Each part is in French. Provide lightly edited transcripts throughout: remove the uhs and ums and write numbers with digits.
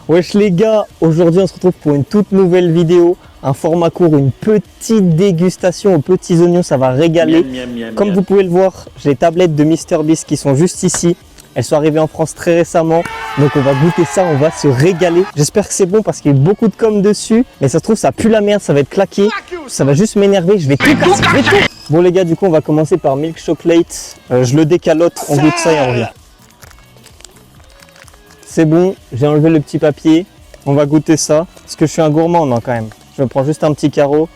Wesh les gars, aujourd'hui on se retrouve pour une toute nouvelle vidéo, un format court, une petite dégustation aux petits oignons, ça va régaler. Comme vous pouvez le voir, j'ai les tablettes de MrBeast qui sont juste ici. Elles sont arrivées en France très récemment, donc on va goûter ça, on va se régaler. J'espère que c'est bon parce qu'il y a beaucoup de com dessus, mais ça se trouve ça pue la merde, ça va être claqué, ça va juste m'énerver, je vais tout casser, je vais tout. Bon les gars, du coup on va commencer par Milk Chocolate, je le décalote, on goûte ça et on revient. C'est bon, j'ai enlevé le petit papier, on va goûter ça. Parce que je suis un gourmand, non quand même. Je prends juste un petit carreau.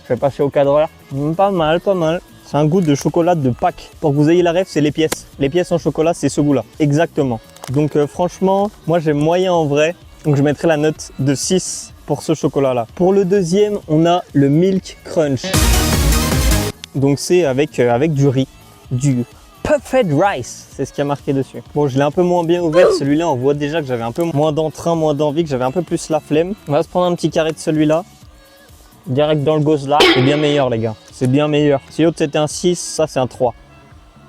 Je vais passer au cadreur. Pas mal, pas mal. C'est un goût de chocolat de Pâques. Pour que vous ayez la ref, c'est les pièces. Les pièces en chocolat, c'est ce goût-là. Exactement. Donc franchement, moi j'aime moyen en vrai. Donc je mettrai la note de 6 pour ce chocolat-là. Pour le deuxième, on a le Milk Crunch. Donc c'est avec du riz. Du Puffed Rice, c'est ce qui a marqué dessus. Bon, je l'ai un peu moins bien ouvert, celui-là on voit déjà que j'avais un peu moins d'entrain, moins d'envie, que j'avais un peu plus la flemme. On va se prendre un petit carré de celui-là, direct dans le gauze là. C'est bien meilleur les gars, c'est bien meilleur. Si l'autre c'était un 6, ça c'est un 3.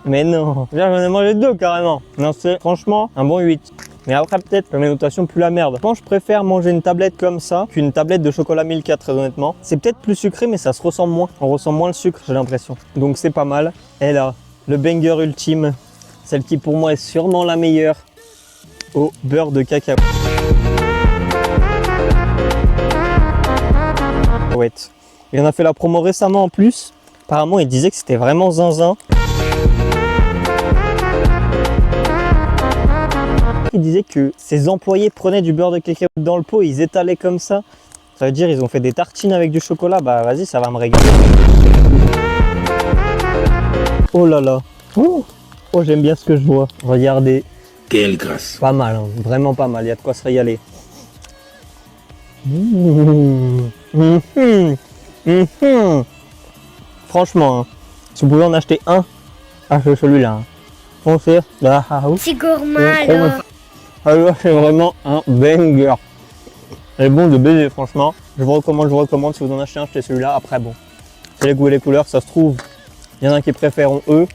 Mais non, j'en ai mangé deux carrément. Non, c'est franchement un bon 8. Mais après peut-être que mes notations plus la merde. Je pense que je préfère manger une tablette comme ça qu'une tablette de chocolat Milka très honnêtement. C'est peut-être plus sucré mais ça se ressemble moins. On ressent moins le sucre j'ai l'impression. Donc c'est pas mal. Et là, le banger ultime, celle qui pour moi est sûrement la meilleure, au beurre de cacao. Ouais. Il en a fait la promo récemment en plus. Apparemment, il disait que c'était vraiment zinzin. Il disait que ses employés prenaient du beurre de cacao dans le pot et ils étalaient comme ça. Ça veut dire ils ont fait des tartines avec du chocolat. Bah vas-y, ça va me régaler. Oh là là. Oh, j'aime bien ce que je vois. Regardez. Quelle grâce. Pas mal, hein. Vraiment pas mal. Il y a de quoi se régaler. Franchement, hein, si vous pouvez en acheter un, achetez celui-là. Hein. Foncez. C'est gourmand Alors, c'est vraiment un banger. Elle est bon de baiser, franchement. Je vous recommande. Si vous en achetez un, achetez celui-là. Après, bon, c'est les goûts et les couleurs. Ça se trouve, il y en a qui préfèrent eux.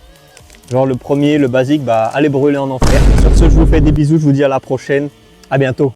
Genre le premier, le basique, bah allez brûler en enfer. Sur ce, je vous fais des bisous, je vous dis à la prochaine. À bientôt.